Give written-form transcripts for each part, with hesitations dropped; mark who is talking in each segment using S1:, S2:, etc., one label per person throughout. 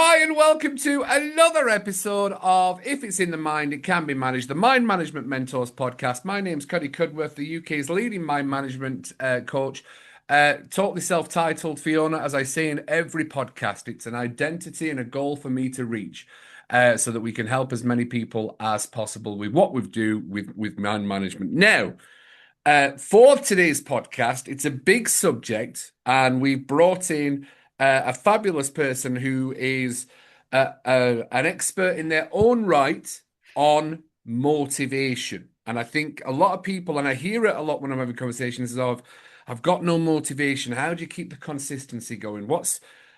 S1: Hi, and welcome to another episode of If It's in the Mind, It Can Be Managed, the Mind Management Mentors podcast. My name's Cuddy Cudworth, the UK's leading mind management coach. Totally self-titled, Fiona, as I say in every podcast. It's an identity and a goal for me to reach so that we can help as many people as possible with what we do with mind management. Now, for today's podcast, it's a big subject, and we've brought in a fabulous person who is an expert in their own right on motivation. And I think a lot of people, and I hear it a lot when I'm having conversations, is of, I've got no motivation. How do you keep the consistency going?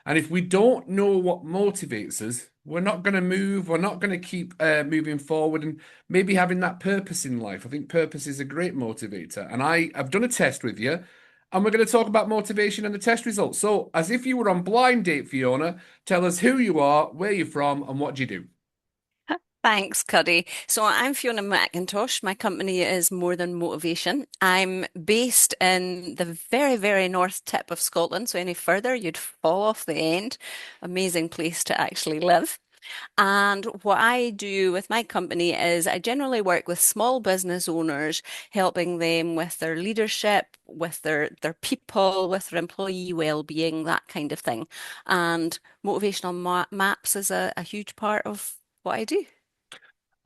S1: And if we don't know what motivates us, we're not going to move. We're not going to keep moving forward and maybe having that purpose in life. I think purpose is a great motivator. And I've done a test with you, and we're going to talk about motivation and the test results. So, as if you were on blind date, Fiona, tell us who you are, where you're from, and what do you do?
S2: Thanks, Cuddy. So I'm Fiona McIntosh. My company is More Than Motivation. I'm based in the very, very north tip of Scotland. So any further, you'd fall off the end. Amazing place to actually live. And what I do with my company is I generally work with small business owners, helping them with their leadership, with their people, with their employee well-being, that kind of thing. And motivational ma maps is a huge part of what I do.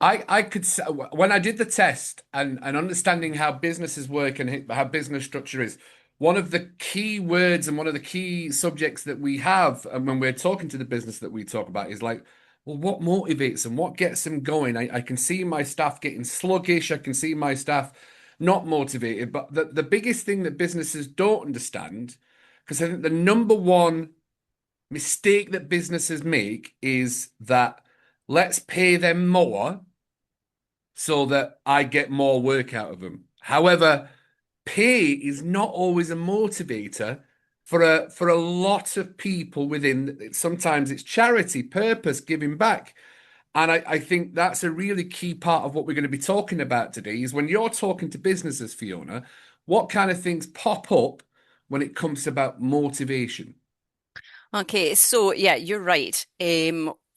S1: I could when I did the test and understanding how businesses work and how business structure is, one of the key words and one of the key subjects that we have, and when we're talking to the business that we talk about, is like, well, what motivates them? What gets them going? I can see my staff getting sluggish. I can see my staff not motivated. But the biggest thing that businesses don't understand, because I think the number one mistake that businesses make is that let's pay them more so that I get more work out of them. However, pay is not always a motivator for a lot of people within. Sometimes it's charity, purpose, giving back. And I think that's a really key part of what we're going to be talking about today is when you're talking to businesses, Fiona, what kind of things pop up when it comes about motivation?
S2: Okay, so yeah, you're right.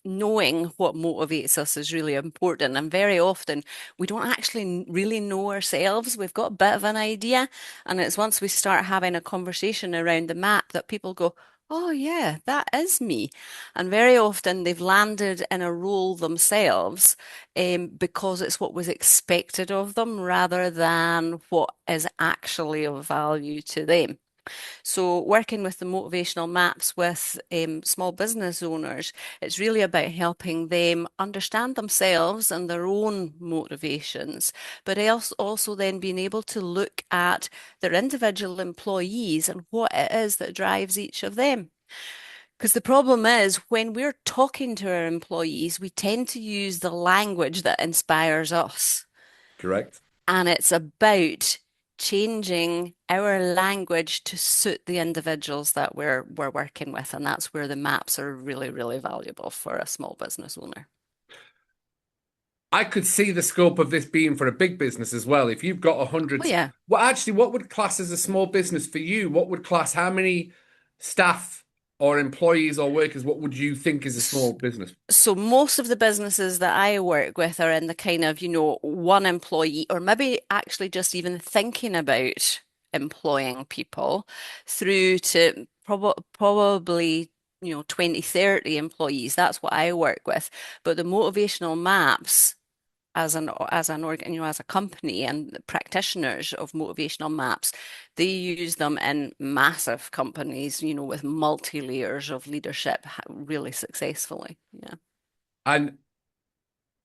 S2: Knowing what motivates us is really important. And very often we don't actually really know ourselves. We've got a bit of an idea. And it's once we start having a conversation around the map that people go, oh, yeah, that is me. And very often they've landed in a role themselves, because it's what was expected of them rather than what is actually of value to them. So, working with the motivational maps with small business owners, it's really about helping them understand themselves and their own motivations, but else also then being able to look at their individual employees and what it is that drives each of them. Because the problem is, when we're talking to our employees, we tend to use the language that inspires us.
S1: Correct?
S2: And it's about changing our language to suit the individuals that we're working with. And that's where the maps are really, really valuable for a small business owner.
S1: I could see the scope of this being for a big business as well. If you've got a
S2: Oh
S1: hundred,
S2: yeah.
S1: well, actually, what would class as a small business for you? What would class how many staff or employees or workers? What would you think is a small business?
S2: So most of the businesses that I work with are in the kind of, one employee, or maybe actually just even thinking about employing people through to probably, 20, 30 employees. That's what I work with. But the motivational maps as an organ, as a company and the practitioners of motivational maps, they use them in massive companies, with multi layers of leadership really successfully. Yeah.
S1: And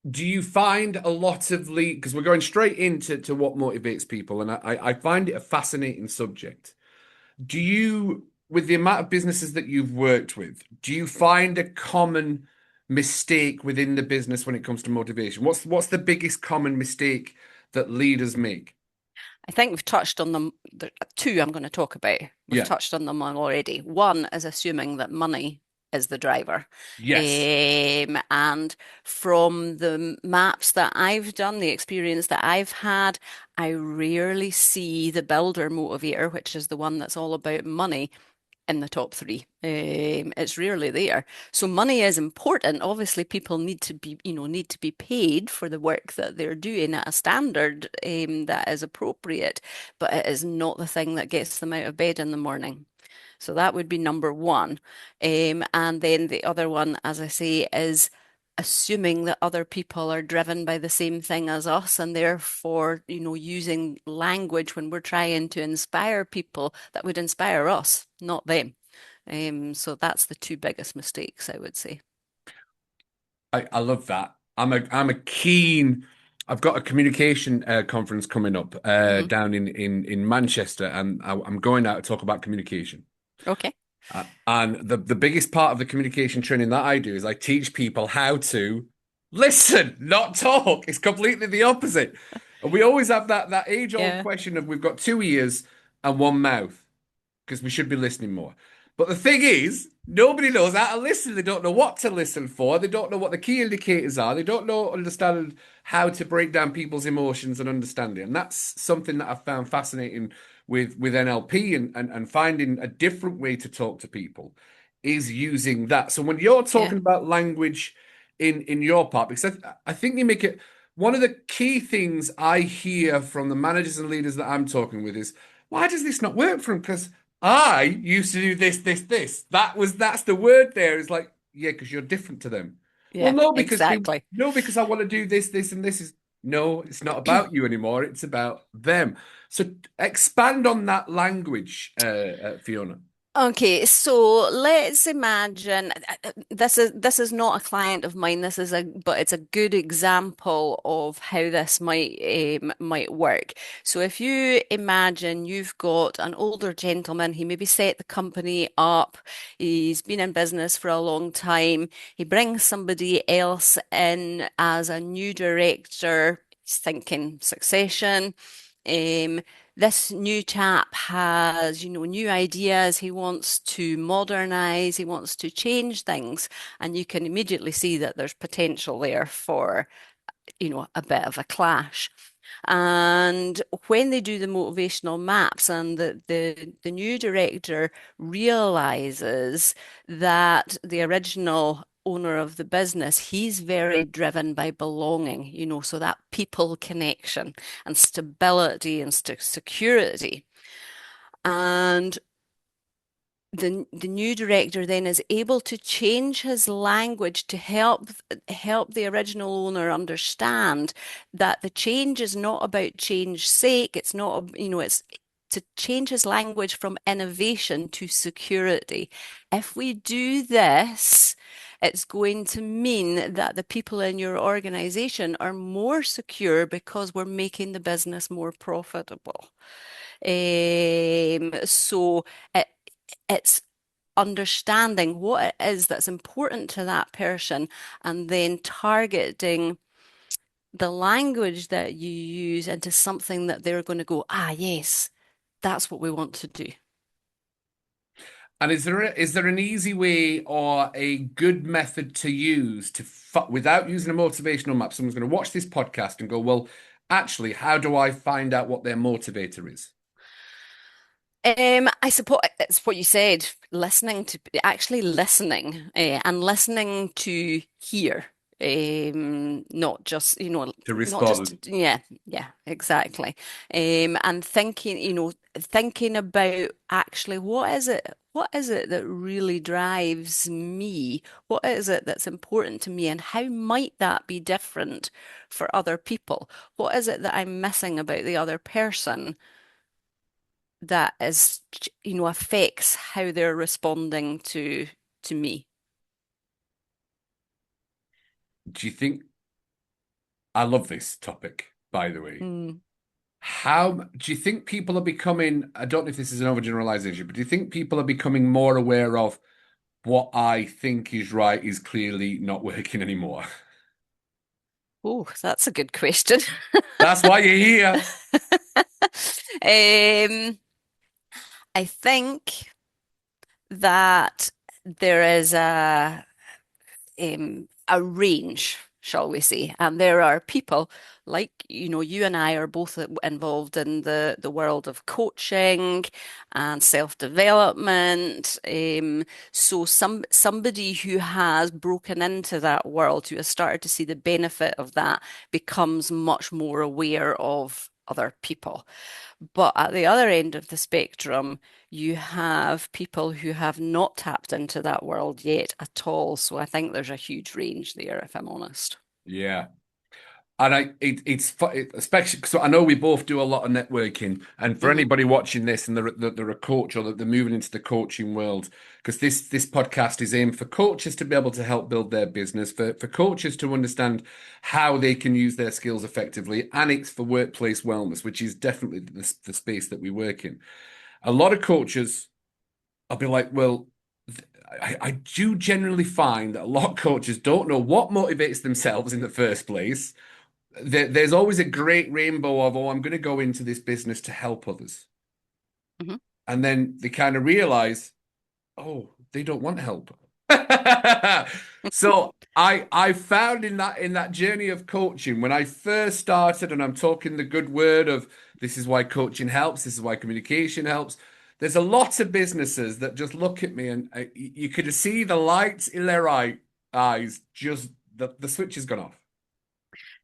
S1: do you find a lot of lead? Because we're going straight into what motivates people, and I find it a fascinating subject. Do you, with the amount of businesses that you've worked with, do you find a common mistake within the business when it comes to motivation? What's the biggest common mistake that leaders make?
S2: I think we've touched on them. There are two I'm going to talk about. We've
S1: Yeah.
S2: touched on them already. One is assuming that money is the driver.
S1: Yes.
S2: And from the maps that I've done, the experience that I've had, I rarely see the builder motivator, which is the one that's all about money, in the top three. It's rarely there. So money is important. Obviously, people need to be, need to be paid for the work that they're doing at a standard that is appropriate, but it is not the thing that gets them out of bed in the morning. So that would be number one. And then the other one, as I say, is assuming that other people are driven by the same thing as us, and therefore, using language when we're trying to inspire people that would inspire us, not them. So that's the two biggest mistakes, I would say.
S1: I love that. I'm a keen. I've got a communication conference coming up
S2: Hmm.
S1: down in Manchester, and I'm going out to talk about communication.
S2: Okay.
S1: And the biggest part of the communication training that I do is I teach people how to listen, not talk. It's completely the opposite. And we always have that age-old
S2: Yeah.
S1: question of we've got two ears and one mouth because we should be listening more. But the thing is, nobody knows how to listen. They don't know what to listen for. They don't know what the key indicators are. They don't know understand how to break down people's emotions and understanding. And that's something that I've found fascinating with NLP and finding a different way to talk to people is using that. So when you're
S2: Yeah.
S1: talking about language in your part, because I think you make it one of the key things I hear from the managers and leaders that I'm talking with is why does this not work for them? Because I used to do this, this, this. That's the word there. Is like, yeah, because you're different to them. Well,
S2: Yeah.
S1: no, because they
S2: Exactly.
S1: no, because I want to do this, this, and this is no, it's not about you anymore. It's about them. So expand on that language, Fiona.
S2: Okay, so let's imagine this is not a client of mine. But it's a good example of how this might work. So if you imagine you've got an older gentleman, he maybe set the company up, he's been in business for a long time, he brings somebody else in as a new director, he's thinking succession. Um, this new chap has, new ideas. He wants to modernize, he wants to change things. And you can immediately see that there's potential there for, a bit of a clash. And when they do the motivational maps and the new director realizes that the original owner of the business, he's very driven by belonging, so that people connection and stability and security. And the new director then is able to change his language to help the original owner understand that the change is not about change's sake. It's not, it's to change his language from innovation to security. If we do this, it's going to mean that the people in your organization are more secure because we're making the business more profitable. So it, it's understanding what it is that's important to that person and then targeting the language that you use into something that they're going to go, ah, yes, that's what we want to do.
S1: And is there an easy way or a good method to use without using a motivational map? Someone's going to watch this podcast and go, well, actually, how do I find out what their motivator is?
S2: I suppose it's what you said, actually listening, and listening to hear, not just,
S1: To
S2: not just,
S1: respond.
S2: yeah, yeah, exactly. And thinking, thinking about actually what is it that really drives me? What is it that's important to me? And how might that be different for other people? What is it that I'm missing about the other person that is, affects how they're responding to me.
S1: Do you think I love this topic, by the way?
S2: Mm.
S1: How do you think people are becoming? I don't know if this is an overgeneralization, but do you think people are becoming more aware of what I think is right is clearly not working anymore?
S2: Oh, that's a good question.
S1: That's why you're here.
S2: Um, I think that there is a range, shall we say. And there are people like, you and I are both involved in the world of coaching and self-development. So somebody who has broken into that world, who has started to see the benefit of that, becomes much more aware of other people. But at the other end of the spectrum, you have people who have not tapped into that world yet at all. So I think there's a huge range there, if I'm honest.
S1: Yeah. And especially so I know we both do a lot of networking, and for
S2: Hmm.
S1: anybody watching this and they're a coach or that they're moving into the coaching world, because this podcast is aimed for coaches to be able to help build their business, for coaches to understand how they can use their skills effectively, and it's for workplace wellness, which is definitely the space that we work in. A lot of coaches, I'll be like, well, I do generally find that a lot of coaches don't know what motivates themselves in the first place. There's always a great rainbow of, oh, I'm going to go into this business to help others.
S2: Hmm.
S1: And then they kind of realize, oh, they don't want help. So I found in that journey of coaching when I first started, and I'm talking the good word of this is why coaching helps, this is why communication helps. There's a lot of businesses that just look at me and you could see the lights in their eyes, just the switch has gone off.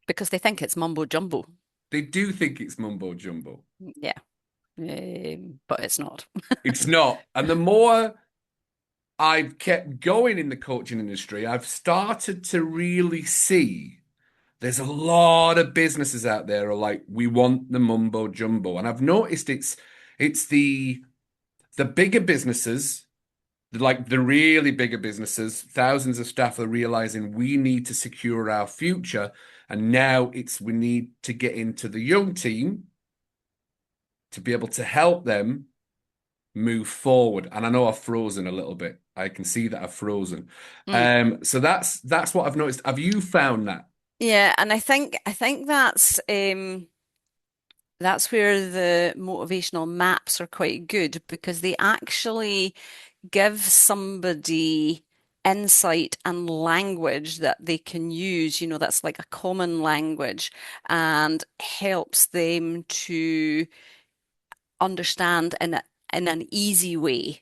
S2: Because they think it's mumbo jumbo.
S1: They do think it's mumbo jumbo.
S2: Yeah, but it's not.
S1: It's not. And the more I've kept going in the coaching industry, I've started to really see there's a lot of businesses out there are like, we want the mumbo jumbo. And I've noticed it's the bigger businesses, like the really bigger businesses, thousands of staff are realizing we need to secure our future. And now it's we need to get into the young team to be able to help them move forward. And I know I've frozen a little bit. I can see that I've frozen.
S2: Mm.
S1: So that's what I've noticed. Have you found that?
S2: Yeah, and I think that's where the motivational maps are quite good because they actually give somebody insight and language that they can use, that's like a common language and helps them to understand in an easy way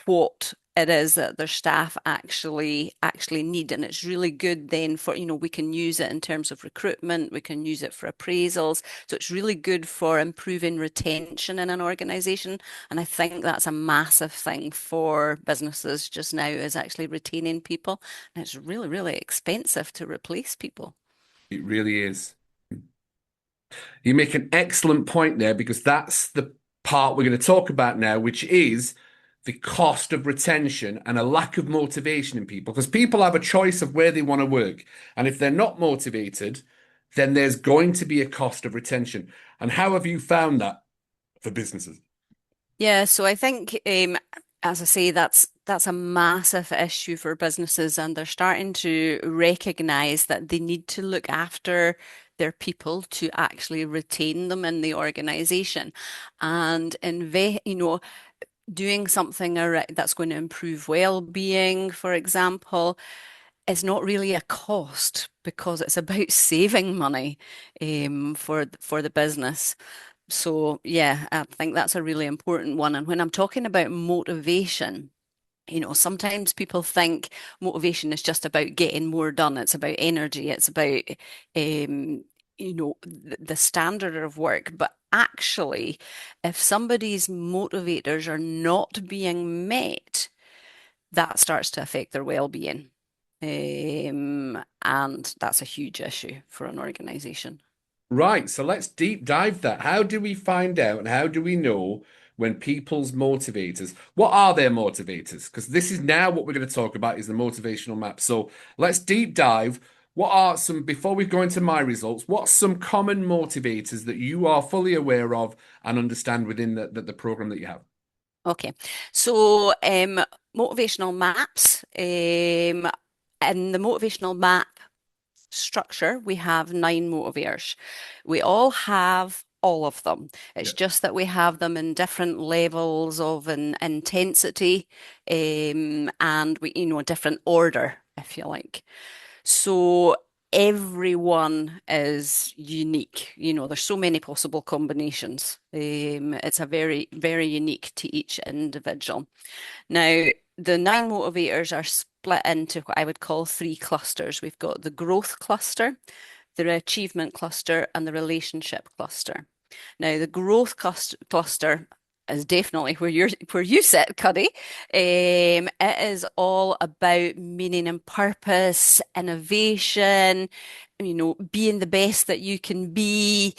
S2: what it is that their staff actually need. And it's really good then for, we can use it in terms of recruitment, we can use it for appraisals. So it's really good for improving retention in an organization. And I think that's a massive thing for businesses just now is actually retaining people. And it's really, really expensive to replace people.
S1: It really is. You make an excellent point there because that's the part we're going to talk about now, which is the cost of retention and a lack of motivation in people. Because people have a choice of where they want to work. And if they're not motivated, then there's going to be a cost of retention. And how have you found that for businesses?
S2: Yeah, so I think, as I say, that's a massive issue for businesses, and they're starting to recognize that they need to look after their people to actually retain them in the organization, and doing something that's going to improve well-being, for example, is not really a cost because it's about saving money, for the business. So yeah, I think that's a really important one. And when I'm talking about motivation, sometimes people think motivation is just about getting more done. It's about energy. It's about, the standard of work. But actually, if somebody's motivators are not being met, that starts to affect their well-being. And that's a huge issue for an organization.
S1: Right, so let's deep dive that. How do we find out and how do we know when people's motivators, what are their motivators? Because this is now what we're going to talk about is the motivational map. So let's deep dive. What are some, before we go into my results, what's some common motivators that you are fully aware of and understand within the program that you have?
S2: Okay, so motivational maps. In the motivational map structure, we have 9 motivators. We all have all of them.
S1: Yeah.
S2: It's just that we have them in different levels of intensity, and different order, if you like. So everyone is unique. There's so many possible combinations. It's a very, very unique to each individual. Now, the nine motivators are split into what I would call three clusters. We've got the growth cluster, the achievement cluster, and the relationship cluster. Now, the growth cluster is definitely where you sit, Cuddy. It is all about meaning and purpose, innovation, being the best that you can be,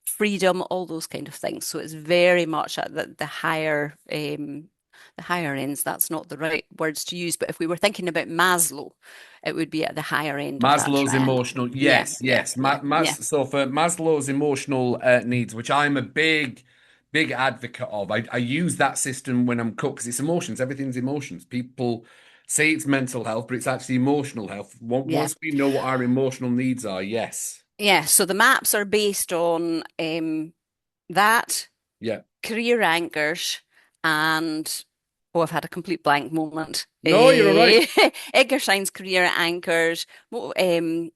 S2: freedom, all those kind of things. So it's very much at the higher ends. That's not the right words to use, but if we were thinking about Maslow, it would be at the higher end of that
S1: Maslow's
S2: trend.
S1: emotional,
S2: Yeah,
S1: yes,
S2: yeah,
S1: yes.
S2: yeah, yeah.
S1: So for Maslow's emotional needs, which I'm a big advocate of, I use that system when I'm cooked because it's emotions. Everything's emotions. People say it's mental health, but it's actually emotional health.
S2: Yeah.
S1: Once we know what our emotional needs are, yes,
S2: Yeah, so the maps are based on that,
S1: yeah.
S2: career anchors, and oh, I've had a complete blank moment.
S1: No, you're all right.
S2: Eggershein's career anchors, Maslow's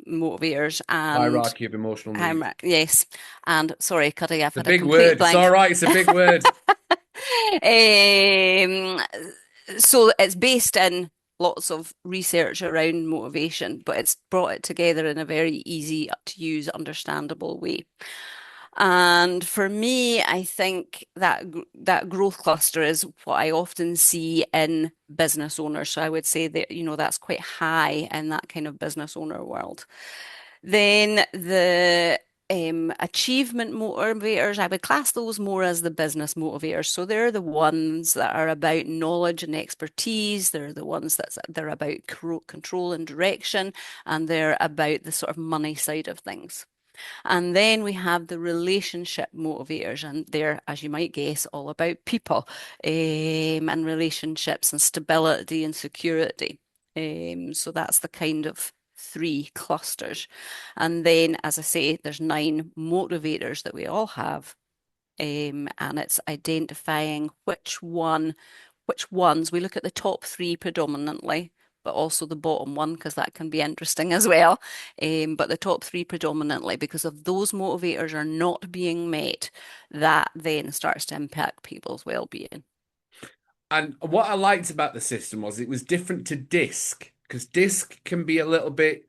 S2: motivators, and
S1: Hierarchy of emotional needs.
S2: Yes. And sorry, Cuddy, I've
S1: The
S2: had a
S1: big
S2: complete
S1: word. It's all
S2: blank.
S1: right. It's a big word.
S2: Um, so it's based in lots of research around motivation, but it's brought it together in a very easy to use, understandable way. And for me, I think that growth cluster is what I often see in business owners. So I would say that, that's quite high in that kind of business owner world. Then the achievement motivators, I would class those more as the business motivators. So they're the ones that are about knowledge and expertise. They're the ones they're about control and direction, and they're about the sort of money side of things. And then we have the relationship motivators, and they're, as you might guess, all about people, and relationships and stability and security. So that's the kind of three clusters. And then, as I say, there's nine motivators that we all have. And it's identifying which ones we look at the top three predominantly, but also the bottom one because that can be interesting as well. But the top three predominantly, because if those motivators are not being met, that then starts to impact people's well-being.
S1: And what I liked about the system was it was different to disc because disc can be a little bit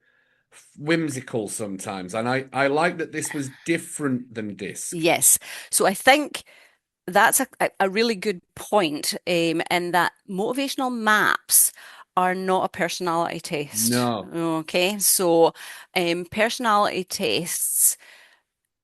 S1: whimsical sometimes. And I like that this was different than disc.
S2: Yes. So I think that's a really good point, in that motivational maps are not a personality test.
S1: No.
S2: Okay, so personality tests,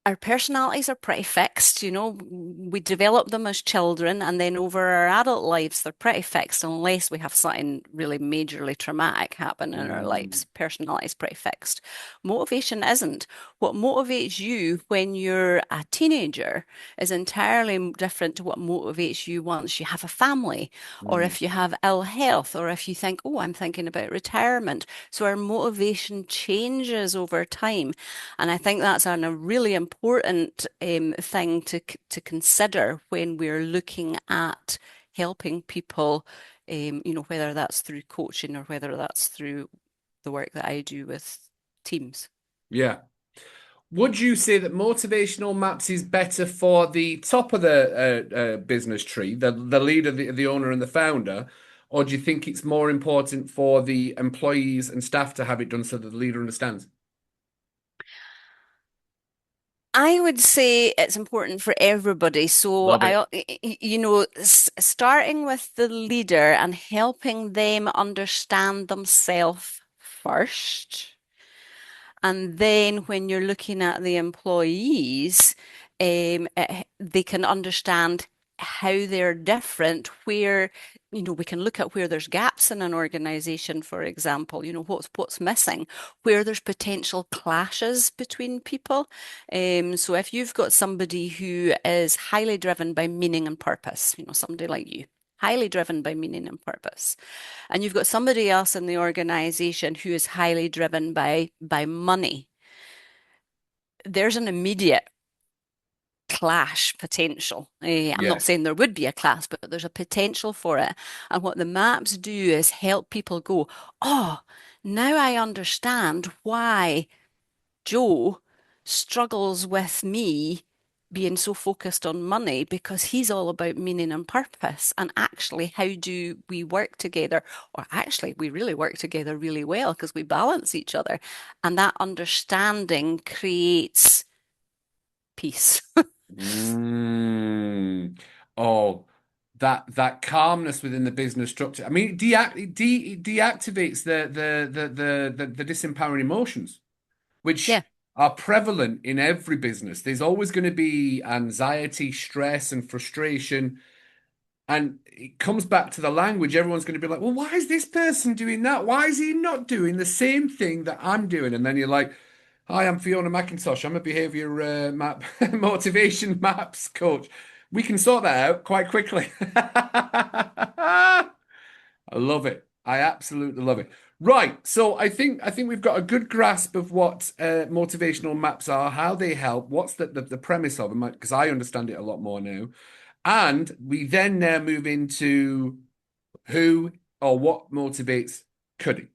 S2: our personalities are pretty fixed, we develop them as children, and then over our adult lives, they're pretty fixed unless we have something really majorly traumatic happen in our
S1: Mm,
S2: lives. Personality is pretty fixed. Motivation isn't. What motivates you when you're a teenager is entirely different to what motivates you once you have a family, or
S1: mm.
S2: if you have ill health, or if you think, oh, I'm thinking about retirement. So our motivation changes over time. And I think that's a really important thing to consider when we're looking at helping people, whether that's through coaching or whether that's through the work that I do with teams.
S1: Yeah. Would you say that motivational maps is better for the top of the business tree, the leader, the owner, and the founder, or do you think it's more important for the employees and staff to have it done so that the leader understands?
S2: I would say it's important for everybody. So
S1: Love it.
S2: starting with the leader and helping them understand themselves first. And then when you're looking at the employees, they can understand how they're different, where, we can look at where there's gaps in an organization, for example, what's missing, where there's potential clashes between people. So if you've got somebody who is highly driven by meaning and purpose, somebody like you, highly driven by meaning and purpose, and you've got somebody else in the organization who is highly driven by money, there's an immediate clash potential. I'm not
S1: Yes.
S2: saying there would be a clash, but there's a potential for it. And what the maps do is help people go, oh, now I understand why Joe struggles with me being so focused on money because he's all about meaning and purpose. And actually, how do we work together? Or actually, we really work together really well because we balance each other. And that understanding creates peace.
S1: Mm. Oh, that calmness within the business structure. I mean, it deactivates the disempowering emotions,
S2: Yeah.
S1: which are prevalent in every business. There's always going to be anxiety, stress, and frustration. And it comes back to the language. Everyone's going to be like, well, why is this person doing that? Why is he not doing the same thing that I'm doing? And then you're like, hi, I'm Fiona McIntosh. I'm a behavior map motivation maps coach. We can sort that out quite quickly. I love it. I absolutely love it. Right. So I think we've got a good grasp of what motivational maps are, how they help, what's the premise of them, because I understand it a lot more now. And we then now move into who or what motivates Cuddy.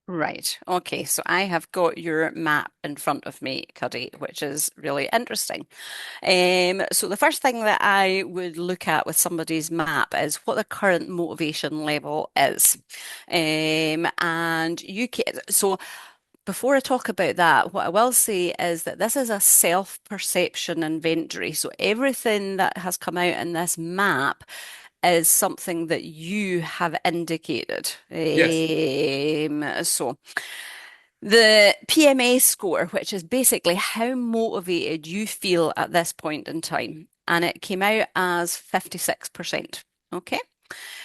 S2: Right. Okay. So I have got your map in front of me, Cuddy, which is really interesting. So the first thing that I would look at with somebody's map is what the current motivation level is. And you can, so before I talk about that, what I will say is that this is a self-perception inventory. So everything that has come out in this map is something that you have indicated.
S1: Yes.
S2: So the PMA score, which is basically how motivated you feel at this point in time, and it came out as 56%. Okay.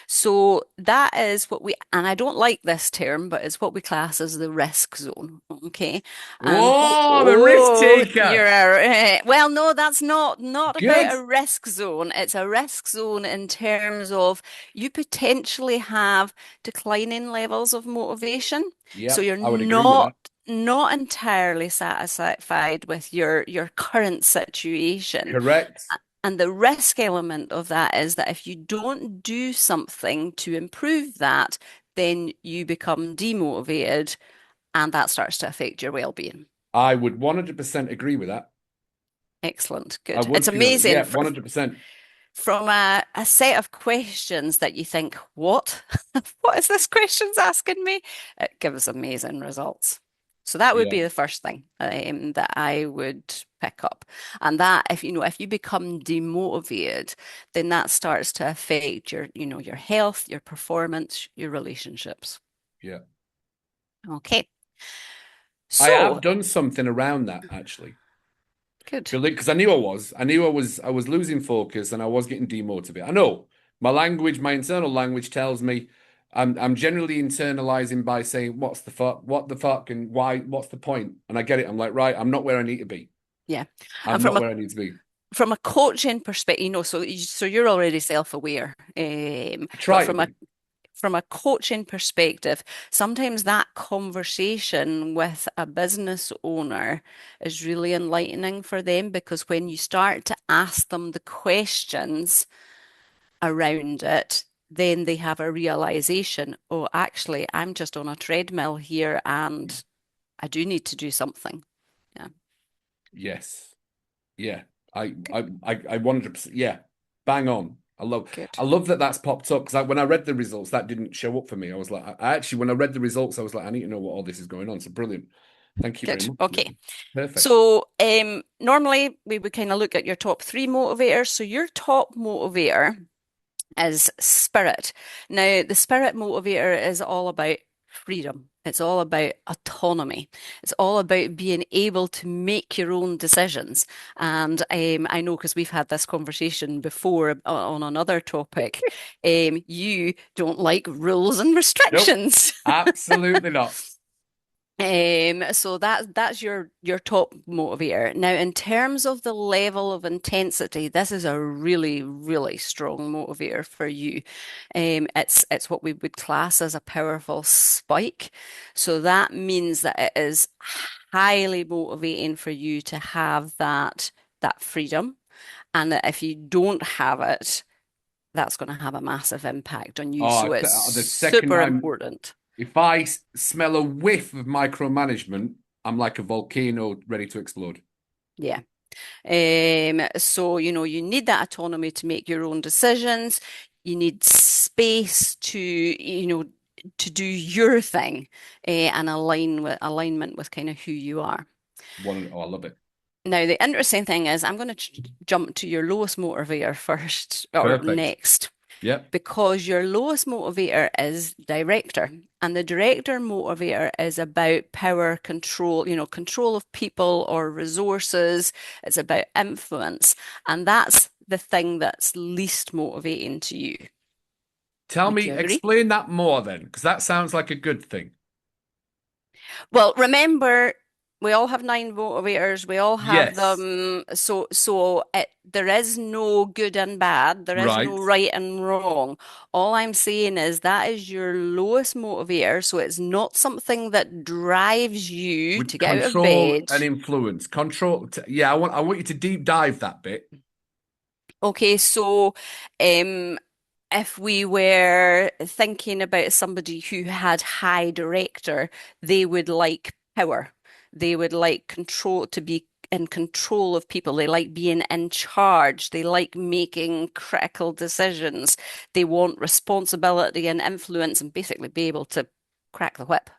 S2: So that is what we, and I don't like this term, but it's what we class as the risk zone. Okay. And
S1: Whoa, the risk
S2: oh,
S1: taker.
S2: well, no, that's not about
S1: Good.
S2: a risk zone. It's a risk zone in terms of you potentially have declining levels of motivation. So
S1: Yeah,
S2: you're
S1: I would agree with that.
S2: not entirely satisfied with your current situation.
S1: Correct.
S2: And the risk element of that is that if you don't do something to improve that, then you become demotivated and that starts to affect your well-being.
S1: I would 100% agree with that.
S2: Excellent.
S1: I
S2: Good.
S1: would
S2: It's
S1: feel,
S2: amazing
S1: yeah, 100%.
S2: from a set of questions that you think, what? What is this question's asking me? It gives amazing results. So that would
S1: Yeah,
S2: be the first thing that I would pick up. And that if you become demotivated, then that starts to affect your health, your performance, your relationships.
S1: yeah.
S2: Okay.
S1: I
S2: So
S1: have done something around that actually.
S2: good.
S1: Because I was losing focus and I was getting demotivated. I know my internal language tells me I'm generally internalizing by saying, what's the fuck, what the fuck, and why, what's the point? And I get it. I'm like, right, I'm not where I need to be.
S2: Yeah. And
S1: I'm not where I need to be.
S2: from a coaching perspective, so you're already self-aware.
S1: I
S2: But
S1: try to be.
S2: from a coaching perspective, sometimes that conversation with a business owner is really enlightening for them because when you start to ask them the questions around it, then they have a realization, oh, actually, I'm just on a treadmill here and I do need to do something. Yeah,
S1: Yes. Yeah, I 100%. Yeah, bang on.
S2: good.
S1: I love that that's popped up because when I read the results, that didn't show up for me. I was like, I actually, when I read the results, I was like, I need to know what all this is going on. So brilliant. Thank you very
S2: Good.
S1: much for
S2: Okay.
S1: that. Perfect.
S2: So, normally we would kind of look at your top three motivators. So, your top motivator is spirit. Now, the spirit motivator is all about freedom. It's all about autonomy. It's all about being able to make your own decisions. And I know because we've had this conversation before on another topic, you don't like rules and
S1: Nope,
S2: restrictions.
S1: absolutely not.
S2: So that's your top motivator. Now, in terms of the level of intensity, this is a really, really strong motivator for you. It's what we would class as a powerful spike. So that means that it is highly motivating for you to have that freedom. And that if you don't have it, that's going to have a massive impact on you.
S1: Oh,
S2: So it's
S1: the second
S2: super important.
S1: if I smell a whiff of micromanagement, I'm like a volcano ready to explode.
S2: Yeah. So, you need that autonomy to make your own decisions. You need space to do your thing, and alignment with kind of who you are.
S1: Oh, I love it.
S2: Now, the interesting thing is, I'm going to jump to your lowest motivator first or
S1: Perfect.
S2: next,
S1: Yep.
S2: because your lowest motivator is director. And the director motivator is about power control, control of people or resources. It's about influence. And that's the thing that's least motivating to you.
S1: Tell
S2: Would
S1: me,
S2: you agree?
S1: explain that more then, because that sounds like a good thing.
S2: Well, remember, we all have nine motivators. We all have
S1: Yes.
S2: them. There is no good and bad. There is
S1: Right.
S2: no right and wrong. All I'm saying is that is your lowest motivator. So it's not something that drives you
S1: With
S2: to get out of
S1: control
S2: bed.
S1: and influence. Yeah, I want you to deep dive that bit.
S2: Okay, so um, if we were thinking about somebody who had high director, they would like power. They would like control, to be in control of people. They like being in charge. They like making critical decisions. They want responsibility and influence and basically be able to crack the whip.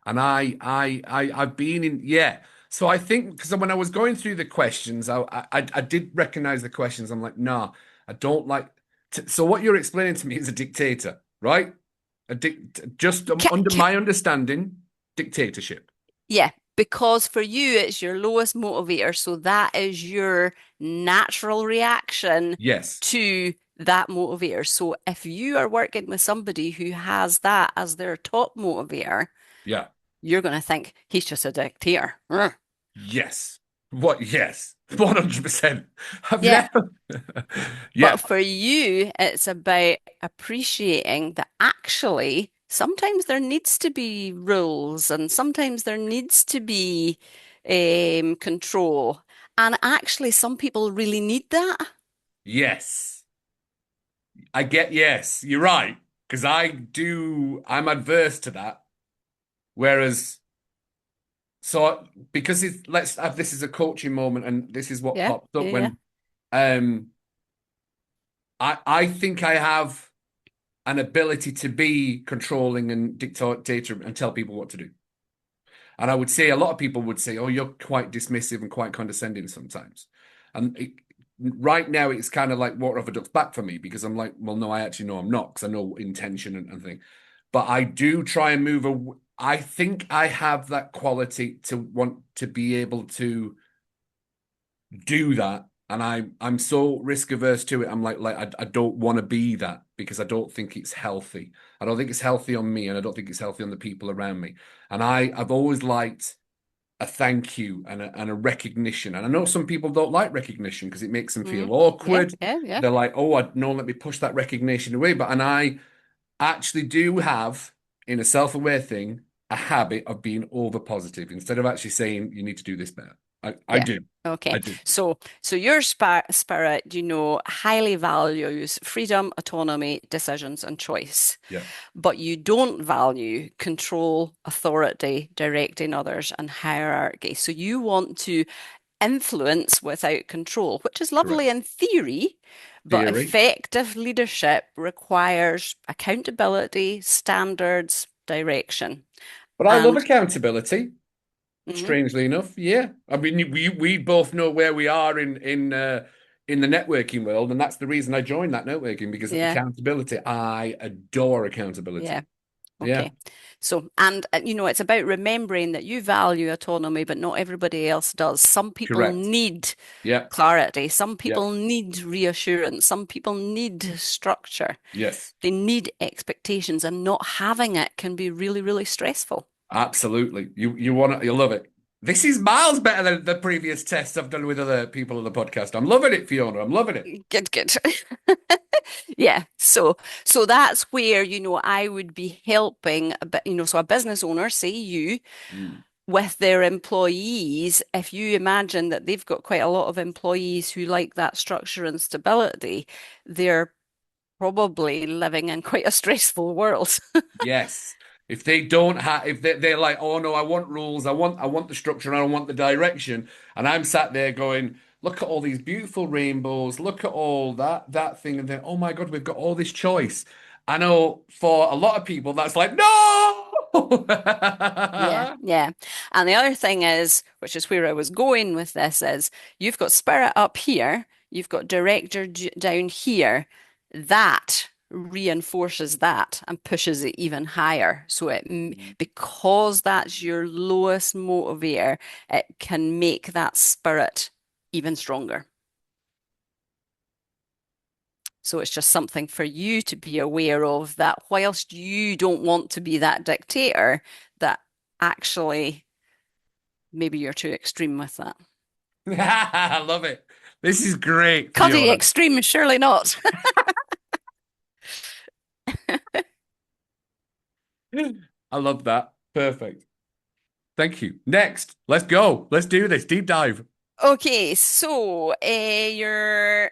S1: And I've been in, yeah. So I think because when I was going through the questions, I did recognize the questions. I'm like, nah, I don't like. So what you're explaining to me is a dictator, right? Just under
S2: Ca
S1: my understanding, dictatorship.
S2: Yeah, because for you, it's your lowest motivator. So that is your natural reaction
S1: Yes.
S2: to that motivator. So if you are working with somebody who has that as their top motivator,
S1: Yeah.
S2: you're going to think he's just a dictator. Ugh.
S1: Yes. What? Yes. 100%. I've
S2: Yeah.
S1: never. Yeah.
S2: But for you, it's about appreciating that actually sometimes there needs to be rules and sometimes there needs to be control. And actually, some people really need that.
S1: Yes. Yes. You're right. Because I'm adverse to that. Whereas, so because let's have this as a coaching moment, and this is what
S2: Yeah,
S1: pops up
S2: yeah, yeah,
S1: when um I think I have an ability to be controlling and dictator and tell people what to do. And I would say a lot of people would say, "Oh, you're quite dismissive and quite condescending sometimes." And right now, it's kind of like water off a duck's back for me because I'm like, "Well, no, I actually know I'm not because I know intention and thing." But I do try and move. I think I have that quality to want to be able to do that, and I'm so risk averse to it. I'm like I don't want to be that because I don't think it's healthy. I don't think it's healthy on me, and I don't think it's healthy on the people around me. And I've always liked a thank you and a recognition. And I know some people don't like recognition because it makes them
S2: hmm
S1: feel
S2: yeah,
S1: awkward.
S2: yeah, yeah,
S1: They're like, oh, I no, let me push that recognition away. And I actually do have, in a self-aware thing, a habit of being over positive instead of actually saying you need to do this better. I
S2: yeah.
S1: do. I
S2: Okay,
S1: do.
S2: so your spirit, highly values freedom, autonomy, decisions, and choice.
S1: Yeah.
S2: But you don't value control, authority, directing others, and hierarchy. So you want to influence without control, which is lovely
S1: Correct.
S2: in theory, but
S1: Theory.
S2: effective leadership requires accountability, standards, direction.
S1: But I love
S2: And
S1: accountability.
S2: mhm,
S1: Strangely enough, yeah. I mean, we both know where we are in the networking world, and that's the reason I joined that networking because
S2: yeah,
S1: accountability. I adore accountability.
S2: yeah.
S1: Yeah,
S2: Okay. So, and it's about remembering that you value autonomy, but not everybody else does. Some people
S1: correct.
S2: need
S1: Yeah,
S2: clarity. Some
S1: yeah,
S2: people need reassurance. Some people need structure.
S1: yes,
S2: They need expectations, and not having it can be really, really stressful.
S1: absolutely. You love it. This is miles better than the previous tests I've done with other people on the podcast. I'm loving it, Fiona. I'm loving it.
S2: Good, good. Yeah. So that's where, I would be helping a bit, so a business owner, say you,
S1: Mm.
S2: with their employees, if you imagine that they've got quite a lot of employees who like that structure and stability, they're probably living in quite a stressful world.
S1: Yes. If they don't have, if they're like, oh no, I want rules, I want the structure, and I want the direction, and I'm sat there going, look at all these beautiful rainbows, look at all that thing, and then, oh my God, we've got all this choice. I know for a lot of people, that's like, no.
S2: Yeah, yeah. And the other thing is, which is where I was going with this, is you've got spirit up here, you've got director down here. That reinforces that and pushes it even higher. So because that's your lowest motivator, it can make that spirit even stronger. So it's just something for you to be aware of that whilst you don't want to be that dictator, that actually maybe you're too extreme with that.
S1: I love it. This is great,
S2: Cuddy
S1: Fiona.
S2: extreme, surely not.
S1: I love that. Perfect. Thank you. Next, let's go. Let's do this deep dive.
S2: Okay, so you're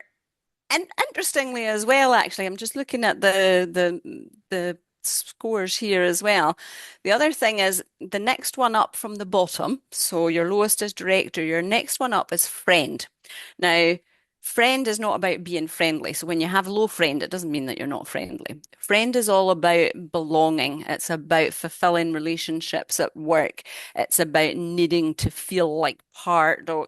S2: and interestingly as well, actually, I'm just looking at the scores here as well. The other thing is the next one up from the bottom. So your lowest is director. Your next one up is friend. Now, friend is not about being friendly. So when you have low friend, it doesn't mean that you're not friendly. Friend is all about belonging. It's about fulfilling relationships at work. It's about needing to feel like part of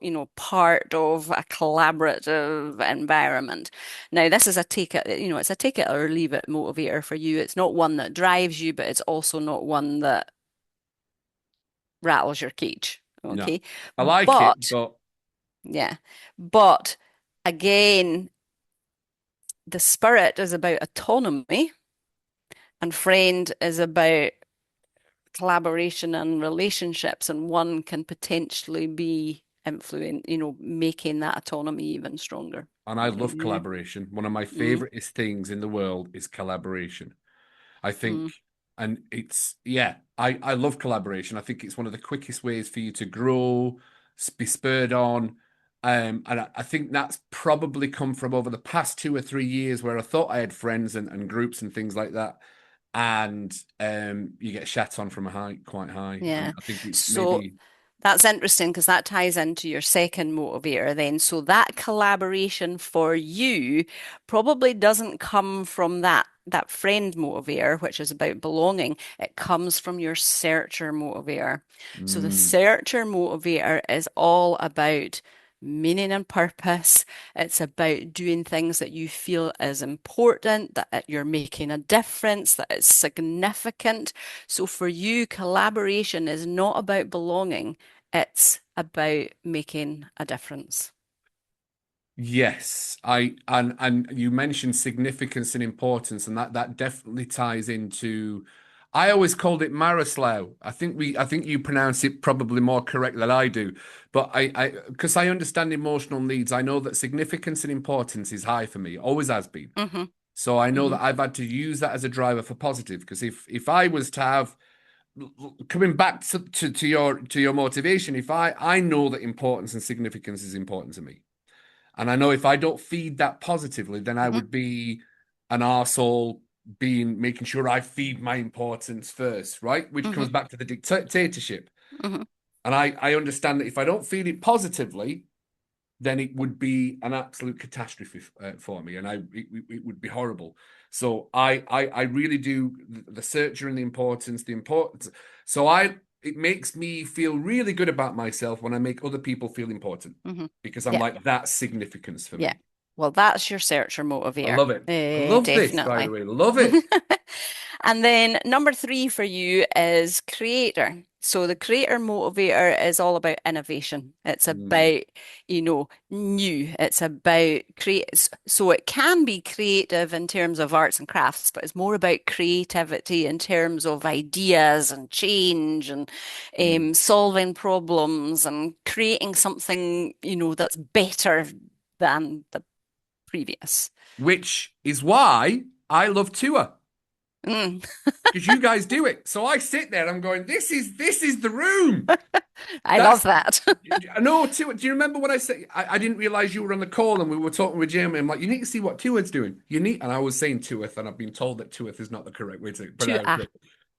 S2: a collaborative environment. Now, this is a take it, it's a take it or leave it motivator for you. It's not one that drives you, but it's also not one that rattles your cage.
S1: No,
S2: Okay.
S1: I like it,
S2: But
S1: but
S2: yeah, but again, the spirit is about autonomy and friend is about collaboration and relationships, and one can potentially be making that autonomy even stronger
S1: and I
S2: for
S1: love
S2: you.
S1: collaboration. One of my
S2: Mm,
S1: favoriteest things in the world is collaboration. I think,
S2: mm,
S1: and it's, yeah, I love collaboration. I think it's one of the quickest ways for you to grow, be spurred on. And I think that's probably come from over the past 2 or 3 years where I thought I had friends and groups and things like that. And you get shat on from a height quite high.
S2: yeah.
S1: And I think it's
S2: So
S1: maybe,
S2: that's interesting because that ties into your second motivator then. So that collaboration for you probably doesn't come from that friend motivator, which is about belonging. It comes from your searcher motivator. So the
S1: mm,
S2: searcher motivator is all about meaning and purpose. It's about doing things that you feel is important, that you're making a difference, that it's significant. So for you, collaboration is not about belonging. It's about making a difference.
S1: yes, and you mentioned significance and importance, and that definitely ties into. I always called it Marislav. I think you pronounce it probably more correct than I do, but because I understand emotional needs, I know that significance and importance is high for me, always has been.
S2: Hmm.
S1: So I know
S2: Hmm.
S1: that I've had to use that as a driver for positive. Because if I was to have coming back to your motivation, if I know that importance and significance is important to me. And I know if I don't feed that positively, then I
S2: Hmm.
S1: would be an arsehole being making sure I feed my importance first, right? Which
S2: Hmm.
S1: comes back to the dictatorship.
S2: Hmm.
S1: And I understand that if I don't feed it positively, then it would be an absolute catastrophe for me, and it would be horrible. So I really do the searcher and the importance. So it makes me feel really good about myself when I make other people feel important
S2: Hmm.
S1: because I'm
S2: Yeah,
S1: like that's significance for
S2: yeah.
S1: me.
S2: Well, that's your searcher
S1: I
S2: motivator.
S1: love it. I love this, by the
S2: Definitely.
S1: way. Love it.
S2: And then number three for you is creator. So the creator motivator is all about innovation. It's
S1: Mm,
S2: about, new. It's about create. So it can be creative in terms of arts and crafts, but it's more about creativity in terms of ideas and change and
S1: mm.
S2: solving problems and creating something, that's better than the previous.
S1: Which is why I love tour.
S2: Mm,
S1: because you guys do it. So I sit there, I'm going, this is the room.
S2: I love
S1: That's
S2: that.
S1: I know. Do you remember when I said I didn't realize you were on the call and we were talking with Jamie? I'm like, you need to see what Tuath's doing. You need, and I was saying Tuath, and I've been told that Tuath is not the correct way to
S2: To
S1: pronounce it.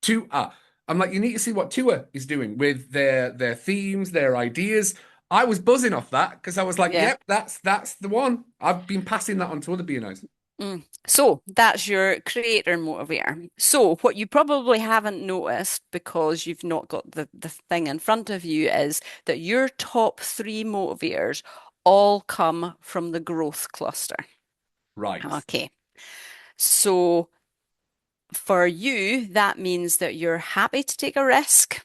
S1: Tua. I'm like, you need to see what Tua is doing with their themes, their ideas. I was buzzing off that because I was like,
S2: yeah.
S1: yep, that's the one. I've been passing that on to other BNIs.
S2: So that's your creator motivator. So what you probably haven't noticed because you've not got the thing in front of you is that your top three motivators all come from the growth cluster.
S1: Right.
S2: Okay. So for you, that means that you're happy to take a risk,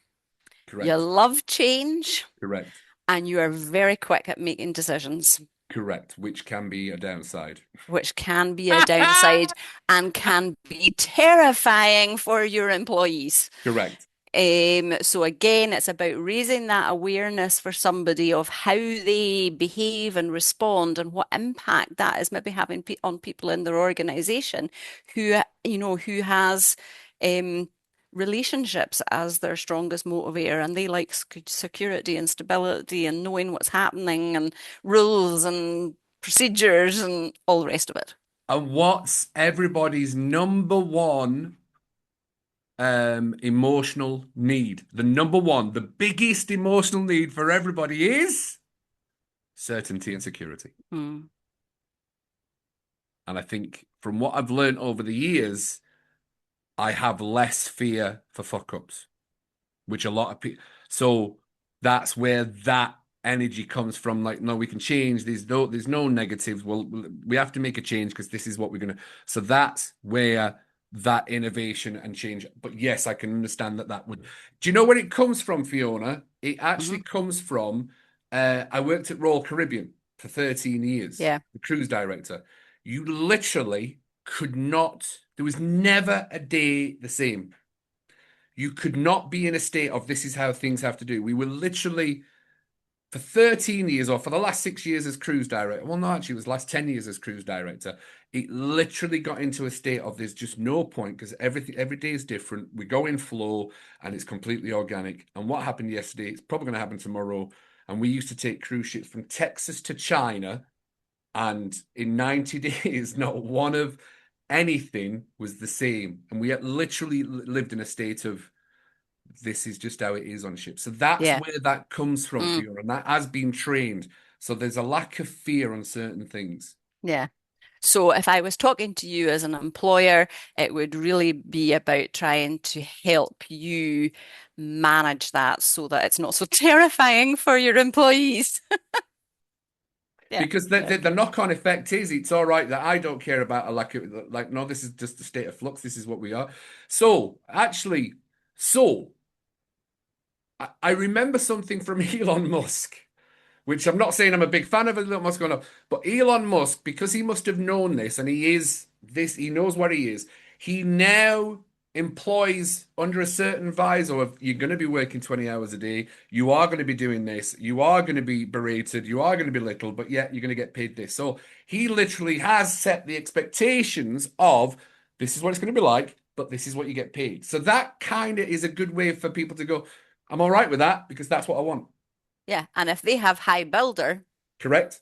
S2: you
S1: Correct.
S2: love change,
S1: Correct.
S2: and you are very quick at making decisions,
S1: Correct. Which can be a downside.
S2: which can be a downside and can be terrifying for your employees.
S1: Correct.
S2: So again, it's about raising that awareness for somebody of how they behave and respond and what impact that is maybe having on people in their organization who, who has um, relationships as their strongest motivator and they like security and stability and knowing what's happening and rules and procedures and all the rest of it.
S1: And what's everybody's number one emotional need? The number one, the biggest emotional need for everybody is certainty and security.
S2: Mm.
S1: And I think from what I've learned over the years, I have less fear for fuck ups, which a lot of people. So that's where that energy comes from. Like, no, we can change. There's no negatives. Well, we have to make a change because this is what we're gonna. So that's where that innovation and change. But yes, I can understand that would. Do you know where it comes from, Fiona? It
S2: Hmm.
S1: actually comes from. I worked at Royal Caribbean for 13 years,
S2: Yeah,
S1: the cruise director. You literally could not. There was never a day the same. You could not be in a state of this is how things have to do. We were literally for 13 years or for the last 6 years as cruise director. Well, no, actually, it was last 10 years as cruise director. It literally got into a state of there's just no point because every day is different. We go in flow and it's completely organic. And what happened yesterday, it's probably going to happen tomorrow. And we used to take cruise ships from Texas to China. And in 90 days, not one of anything was the same. And we had literally lived in a state of this is just how it is on ships. So that's
S2: yeah.
S1: where that comes from,
S2: Mm.
S1: Fiona, and that has been trained. So there's a lack of fear on certain things.
S2: Yeah. So if I was talking to you as an employer, it would really be about trying to help you manage that so that it's not so terrifying for your employees. Yeah,
S1: Because
S2: yeah.
S1: the knock-on effect is it's all right that I don't care about a lack of like, no, this is just a state of flux. This is what we are. So actually, so I remember something from Elon Musk, which I'm not saying I'm a big fan of Elon Musk going up, but Elon Musk, because he must have known this and he is this, he knows what he is. He now employs under a certain visor of you're going to be working 20 hours a day, you are going to be doing this, you are going to be berated, you are going to be little, but yet you're going to get paid this. So he literally has set the expectations of this is what it's going to be like, but this is what you get paid. So that kind of is a good way for people to go, I'm all right with that because that's what I want.
S2: Yeah. And if they have high builder,
S1: Correct?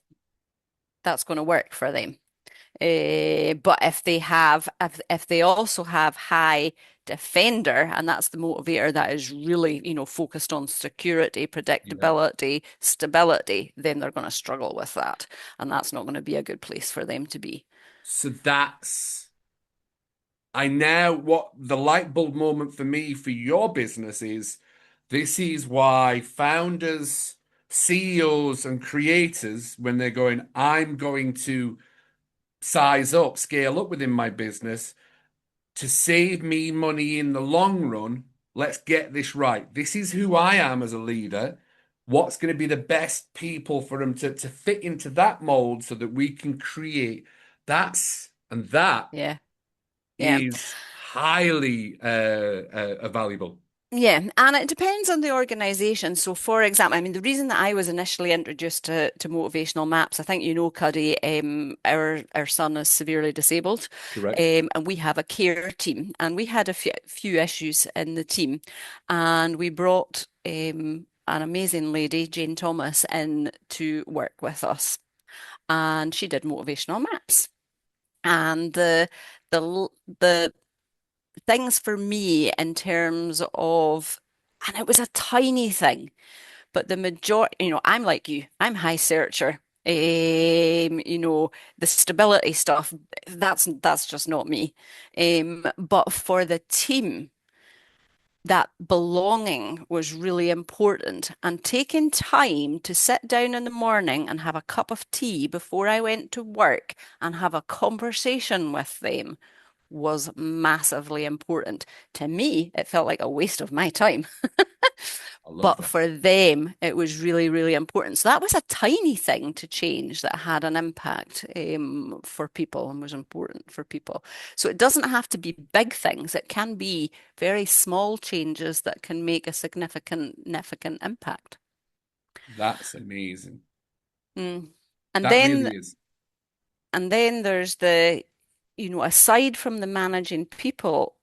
S2: that's going to work for them. But if they also have high defender, and that's the motivator that is really, focused on security,
S1: Yeah.
S2: predictability, stability, then they're going to struggle with that. And that's not going to be a good place for them to be.
S1: So that's I now what the light bulb moment for me for your business is this is why founders, CEOs, and creators, when they're going, I'm going to size up, scale up within my business to save me money in the long run. Let's get this right. This is who I am as a leader. What's going to be the best people for them to fit into that mold so that we can create that
S2: Yeah. Yeah.
S1: is highly valuable.
S2: Yeah, and it depends on the organization. So, for example, I mean, the reason that I was initially introduced to motivational maps, I think you know, Cuddy, our son is severely disabled,
S1: Correct.
S2: and we have a care team, and we had a few issues in the team, and we brought an amazing lady, Jane Thomas, in to work with us, and she did motivational maps, and the the things for me in terms of, and it was a tiny thing, but the majority, I'm like you, I'm high searcher. The stability stuff, that's just not me. But for the team, that belonging was really important. And taking time to sit down in the morning and have a cup of tea before I went to work and have a conversation with them was massively important. To me, it felt like a waste of my time.
S1: I love
S2: But
S1: that.
S2: for them, it was really, really important. So that was a tiny thing to change that had an impact for people and was important for people. So it doesn't have to be big things. It can be very small changes that can make a significant impact.
S1: That's amazing.
S2: Mm. And
S1: That
S2: then
S1: really is.
S2: And then there's the, aside from the managing people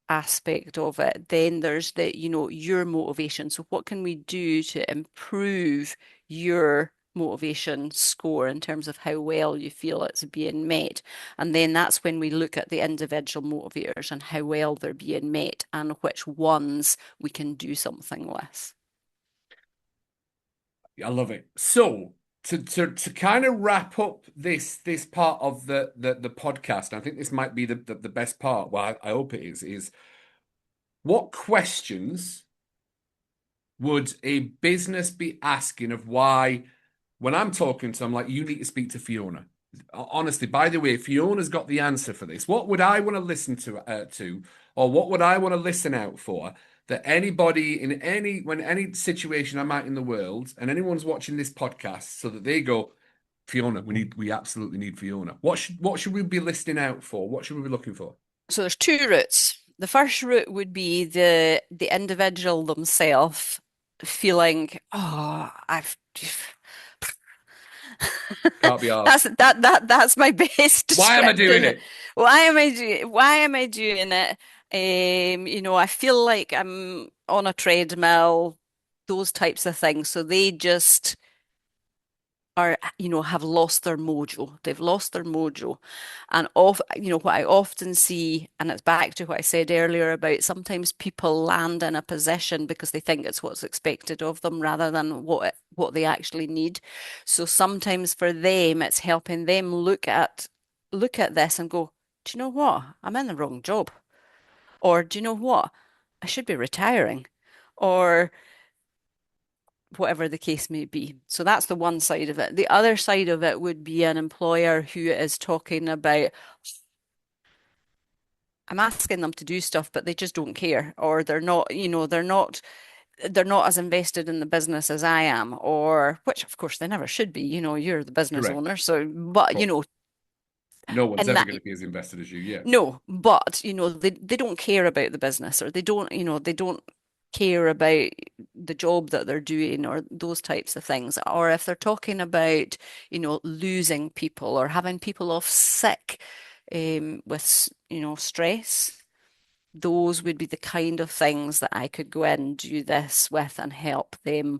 S2: aspect of it, then there's the, your motivation. So what can we do to improve your motivation score in terms of how well you feel it's being met? And then that's when we look at the individual motivators and how well they're being met and which ones we can do something with.
S1: I love it. So to kind of wrap up this part of the podcast, I think this might be the best part. Well, I hope it is what questions would a business be asking of why when I'm talking to them, like, you need to speak to Fiona. Honestly, by the way, Fiona's got the answer for this. What would I want to listen to, or what would I want to listen out for that anybody in any situation I'm at in the world, and anyone's watching this podcast, so that they go, Fiona, we absolutely need Fiona. What should we be listening out for? What should we be looking for?
S2: So there's two routes. The first route would be the individual themselves feeling, oh, I've
S1: Can't be asked.
S2: that's my best
S1: Why am I doing
S2: description.
S1: it?
S2: Why am I doing it? I feel like I'm on a treadmill, those types of things. So they just are, have lost their mojo. They've lost their mojo. And what I often see, and it's back to what I said earlier about sometimes people land in a position because they think it's what's expected of them rather than what they actually need. So sometimes for them, it's helping them look at this and go, do you know what? I'm in the wrong job. Or do you know what? I should be retiring. Or whatever the case may be. So that's the one side of it. The other side of it would be an employer who is talking about, I'm asking them to do stuff, but they just don't care, or they're not as invested in the business as I am, or which of course they never should be. You're the business
S1: Correct.
S2: owner, so
S1: Of
S2: but
S1: course. No one's
S2: in
S1: ever
S2: that
S1: going to be as invested as you. Yeah.
S2: no, but they don't care about the business, or they don't care about the job that they're doing, or those types of things. Or if they're talking about, losing people or having people off sick, with, stress, those would be the kind of things that I could go in and do this with and help them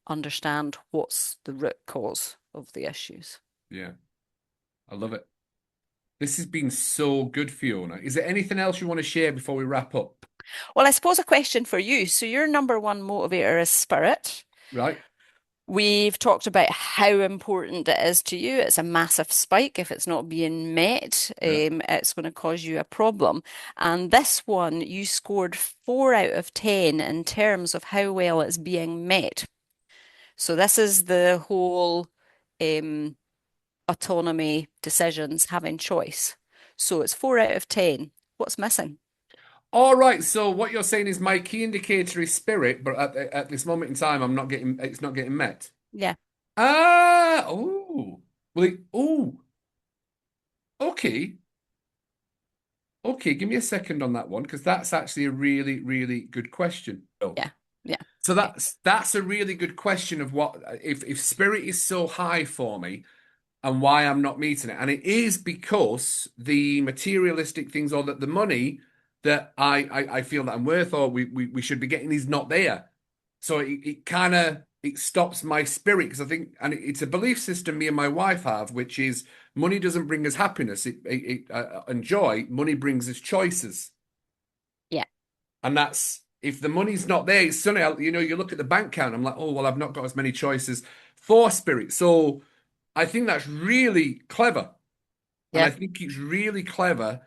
S2: understand what's the root cause of the issues.
S1: Yeah. I love it. This has been so good, Fiona. Is there anything else you want to share before we wrap up?
S2: Well, I suppose a question for you. So your number one motivator is spirit.
S1: Right?
S2: We've talked about how important it is to you. It's a massive spike. If it's not being met,
S1: Yeah.
S2: it's going to cause you a problem. And this one, you scored 4 out of 10 in terms of how well it's being met. So this is the whole um, autonomy, decisions, having choice. So it's 4 out of 10. What's missing?
S1: All right. So what you're saying is my key indicator is spirit, but at this moment in time, it's not getting met.
S2: Yeah.
S1: Ah, oh. Okay. Okay, give me a second on that one because that's actually a really, really good question. Oh,
S2: Yeah. Yeah.
S1: so
S2: Okay.
S1: that's a really good question of what if spirit is so high for me and why I'm not meeting it. And it is because the materialistic things or that the money that I feel that I'm worth or we should be getting is not there. So it kind of it stops my spirit because I think and it's a belief system me and my wife have, which is money doesn't bring us happiness. And joy. Money brings us choices.
S2: Yeah.
S1: And that's if the money's not there, it's sunny. You know, you look at the bank account, I'm like, oh, well, I've not got as many choices for spirit. So I think that's really clever. And I
S2: Yeah.
S1: think it's really clever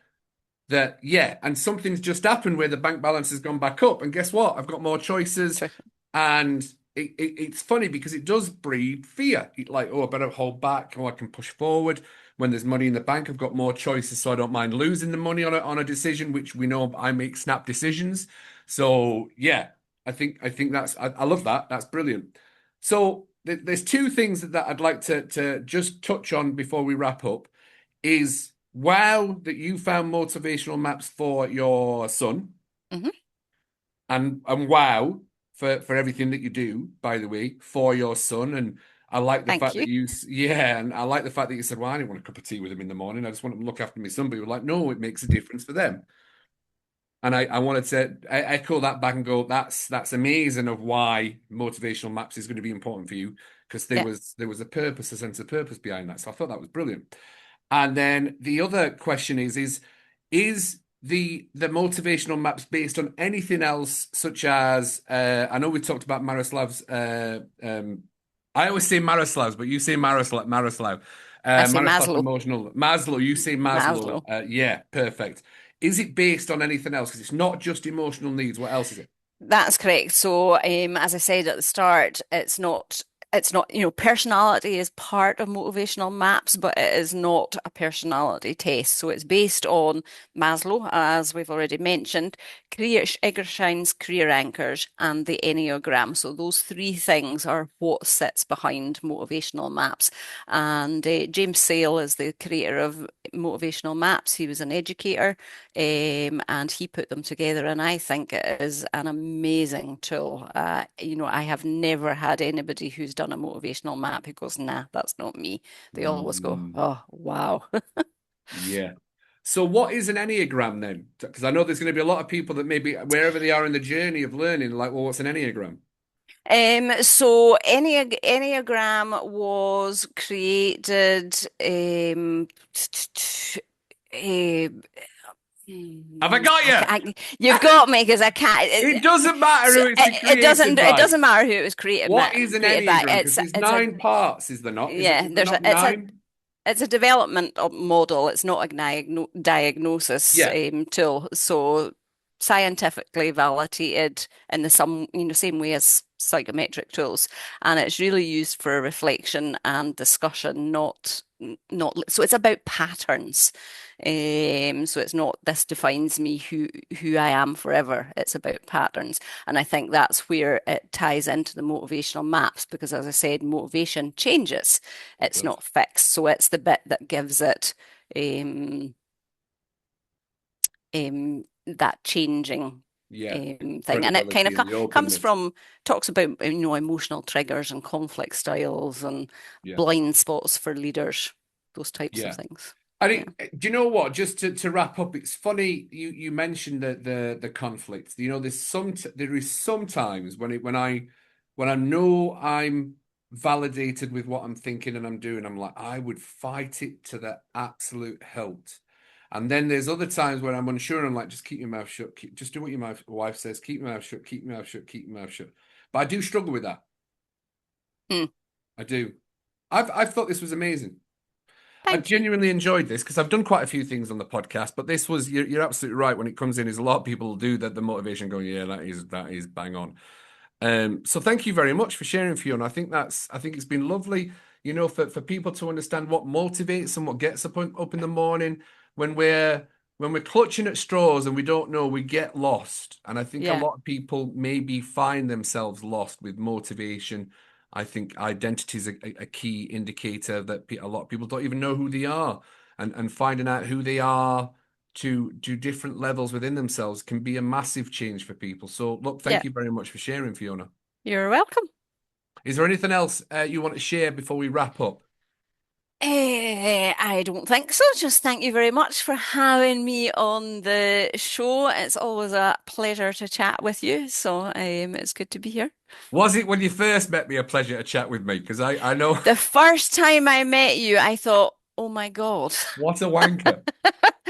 S1: that, yeah, and something's just happened where the bank balance has gone back up. And guess what? I've got more choices.
S2: Sure.
S1: And it's funny because it does breed fear. Like, oh, I better hold back. Oh, I can push forward. When there's money in the bank, I've got more choices, so I don't mind losing the money on a decision, which we know I make snap decisions. So yeah, I think I love that. That's brilliant. So there's two things that I'd like to just touch on before we wrap up. Is wow that you found motivational maps for your son
S2: Hmm.
S1: and wow for everything that you do, by the way, for your son. And I like the
S2: Thank
S1: fact that
S2: you.
S1: yeah, and I like the fact that you said, well, I didn't want a cup of tea with him in the morning. I just want to look after my son. But you were like, no, it makes a difference for them. And I wanted to echo that back and go, that's amazing of why motivational maps is going to be important for you because there
S2: Yeah.
S1: was a purpose, a sense of purpose behind that. So I thought that was brilliant. And then the other question is the motivational maps based on anything else, such as I know we talked about Maroslav's I always say Maroslav's, but you say Maroslav.
S2: I say
S1: Maroslav's
S2: Maslow.
S1: emotional Maslow, you say Maslow.
S2: Maslow.
S1: Yeah, perfect. Is it based on anything else? Because it's not just emotional needs. What else is it?
S2: That's correct. So, as I said at the start, it's not, personality is part of motivational maps, but it is not a personality test. So it's based on Maslow, as we've already mentioned, career Eggershein's career anchors, and the Enneagram. So those three things are what sits behind motivational maps. And James Sale is the creator of motivational maps. He was an educator, and he put them together. And I think it is an amazing tool. I have never had anybody who's done a motivational map who goes, nah, that's not me. They always go,
S1: Mm,
S2: oh, wow.
S1: yeah. So what is an Enneagram then? Because I know there's going to be a lot of people that maybe wherever they are in the journey of learning, like, well, what's an Enneagram?
S2: So Enneagram was created eh,
S1: Have I got you?
S2: you've got me because I can't.
S1: It doesn't matter
S2: So
S1: who it's
S2: it doesn't
S1: created by.
S2: matter who it was
S1: What is an
S2: created by.
S1: Enneagram? Because there's
S2: It's a
S1: nine parts, is there not?
S2: yeah.
S1: Is there not nine?
S2: It's a development model. It's not a diagnosis
S1: Yeah,
S2: tool. So scientifically validated in the same way as psychometric tools, and it's really used for reflection and discussion, not so it's about patterns. So it's not this defines me who I am forever. It's about patterns. And I think that's where it ties into the motivational maps because as I said, motivation changes.
S1: it
S2: It's
S1: does.
S2: not fixed. So it's the bit that gives it um, that changing
S1: Yeah,
S2: thing. And it kind
S1: credibility
S2: of
S1: and the
S2: comes
S1: openness.
S2: from, talks about, emotional triggers and conflict styles and
S1: Yeah,
S2: blind spots for leaders, those types of
S1: yeah.
S2: things.
S1: I
S2: Yeah.
S1: think, do you know what? Just to wrap up, it's funny you mentioned the conflict. You know, there is sometimes when I know I'm validated with what I'm thinking and I'm doing, I'm like I would fight it to the absolute hilt. And then there's other times when I'm unsure and I'm like, just keep your mouth shut, just do what your wife says, keep your mouth shut, keep your mouth shut, keep your mouth shut. But I do struggle with that.
S2: Mm.
S1: I do. I've thought this was amazing. I
S2: Thank you.
S1: genuinely enjoyed this because I've done quite a few things on the podcast, but this was you're absolutely right when it comes in. Is a lot of people do that the motivation going, yeah, that is bang on. So thank you very much for sharing, Fiona. I think it's been lovely, for people to understand what motivates and what gets up in the morning when we're clutching at straws and we don't know, we get lost. And I think a
S2: Yeah.
S1: lot of people maybe find themselves lost with motivation. I think identity is a key indicator that a lot of people don't even know who they are, and finding out who they are to different levels within themselves can be a massive change for people. So, look,
S2: Yeah,
S1: thank you very much for sharing, Fiona.
S2: you're welcome.
S1: Is there anything else you want to share before we wrap up?
S2: I don't think so. Just thank you very much for having me on the show. It's always a pleasure to chat with you. So, it's good to be here.
S1: Was it when you first met me a pleasure to chat with me? Because I know
S2: The first time I met you, I thought, oh my God.
S1: what a wanker.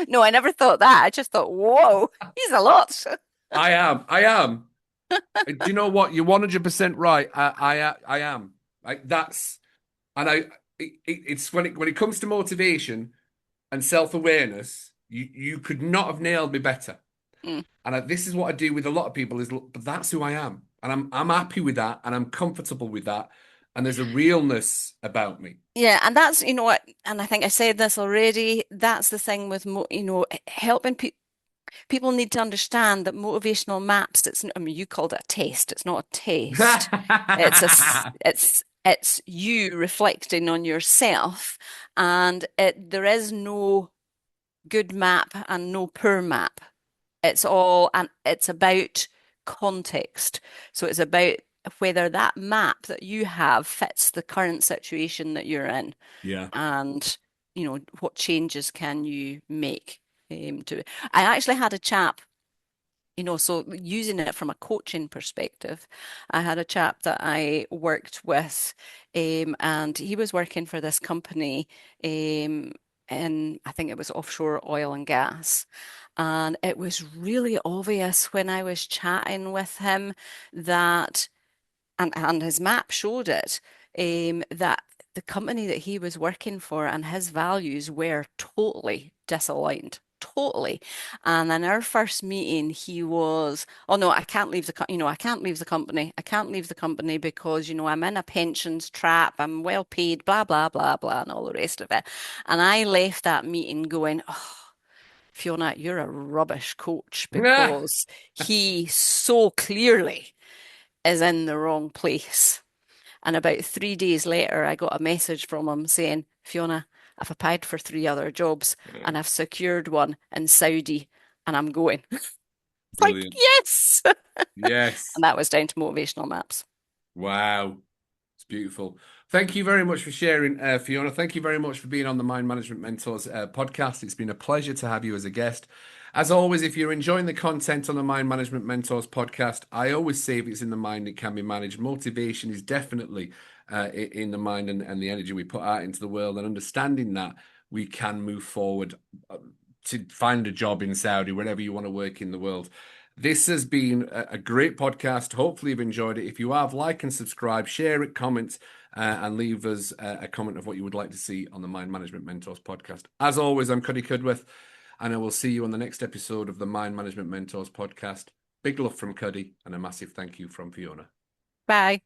S2: No, I never thought that. I just thought, whoa, he's a lot.
S1: I am. I am. Do you know what? You're 100% right. I am. Like that's and it's when it comes to motivation and self-awareness, you could not have nailed me better.
S2: Mm.
S1: And this is what I do with a lot of people is look, but that's who I am. And I'm happy with that and I'm comfortable with that. And there's a realness about me.
S2: Yeah, and that's, you know what, and I think I said this already, that's the thing with, helping people need to understand that motivational maps, I mean, you called it a test. It's not a test. It's you reflecting on yourself, and there is no good map and no poor map. And it's about context. So it's about whether that map that you have fits the current situation that you're in,
S1: Yeah.
S2: and what changes can you make to it. I actually had a chap, so using it from a coaching perspective, I had a chap that I worked with, and he was working for this company, in, I think it was offshore oil and gas. And it was really obvious when I was chatting with him that, and his map showed it, that the company that he was working for and his values were totally disaligned. Totally. And in our first meeting, he was, oh no, I can't leave I can't leave the company. I can't leave the company because, I'm in a pensions trap. I'm well paid, blah, blah, blah, blah, and all the rest of it. And I left that meeting going, oh, Fiona, you're a rubbish coach because he so clearly is in the wrong place. And about 3 days later, I got a message from him saying, Fiona, I've applied for 3 other jobs and I've secured one in Saudi and I'm going. It's like,
S1: Brilliant.
S2: yes.
S1: Yes.
S2: And that was down to motivational maps.
S1: Wow. It's beautiful. Thank you very much for sharing, Fiona. Thank you very much for being on the Mind Management Mentors podcast. It's been a pleasure to have you as a guest. As always, if you're enjoying the content on the Mind Management Mentors podcast, I always say if it's in the mind, it can be managed. Motivation is definitely in the mind and the energy we put out into the world, and understanding that we can move forward to find a job in Saudi, wherever you want to work in the world. This has been a great podcast. Hopefully, you've enjoyed it. If you have, like and subscribe, share it, comment, and leave us a comment of what you would like to see on the Mind Management Mentors podcast. As always, I'm Cuddy Cudworth, and I will see you on the next episode of the Mind Management Mentors podcast. Big love from Cuddy, and a massive thank you from Fiona.
S2: Bye.